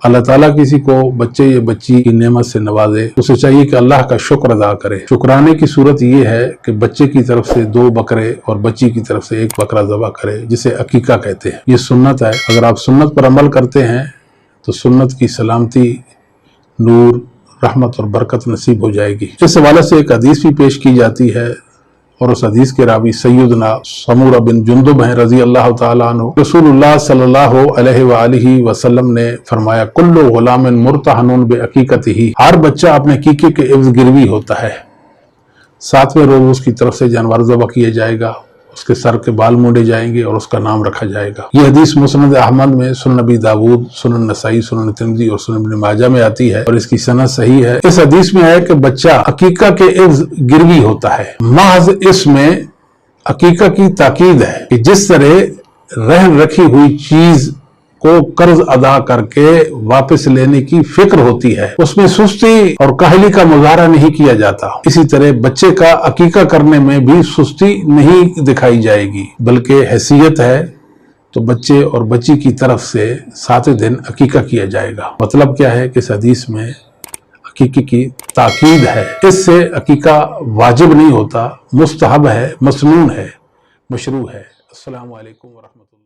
अल्लाह ताला किसी को बच्चे या बच्ची की नेमत से नवाजे, उसे चाहिए कि अल्लाह का शुक्र अदा करे। शुक्राने की सूरत ये है कि बच्चे की तरफ से 2 बकरे और बच्ची की तरफ से 1 बकरा ज़बह करे, जिसे अकीका कहते हैं। ये सुन्नत है। अगर आप सुन्नत पर अमल करते हैं तो सुन्नत की सलामती, नूर, रहमत और बरकत नसीब हो जाएगी। इस हवाले से एक हदीस भी पेश की जाती है और उस हदीस के रावी सैयदना समूरा बिन जुंदुब हैं रजी अल्लाह ताला अन्हु। रसूलुल्लाह सल्लल्लाहु अलैहि वसल्लम ने फरमाया, कुल्लु गुलामिन मुर्तहनुन बिअकीकतिही, हर बच्चा अपने अकीके के इव्ज़ गिरवी होता है। 7वें रोज उसकी तरफ से जानवर ज़बह किया जाएगा, उसके सर के बाल मूंडे जाएंगे और उसका नाम रखा जाएगा। ये हदीस मुस्नद अहमद में, सुनन नबी दाऊद, सुनन नसाई, सुनन तिरमिज़ी और सुनन इब्न माजा में आती है और इसकी सनद सही है। इस हदीस में है कि बच्चा अकीका के इव्ज़ गिरवी होता है। महज इसमें अकीका की ताकीद है कि जिस तरह रहन रखी हुई चीज को कर्ज अदा करके वापस लेने की फिक्र होती है, उसमें सुस्ती और काहली का मुजाहरा नहीं किया जाता, इसी तरह बच्चे का अकीका करने में भी सुस्ती नहीं दिखाई जाएगी, बल्कि हैसियत है तो बच्चे और बच्ची की तरफ से 7वें दिन अकीका किया जाएगा। मतलब क्या है कि इस हदीस में अकीके की ताकीद है। इससे अकीका वाजिब नहीं होता, मुस्तहब है, मसनून है, मशरू है। अस्सलामु अलैकुम व रहमतुल्लाह।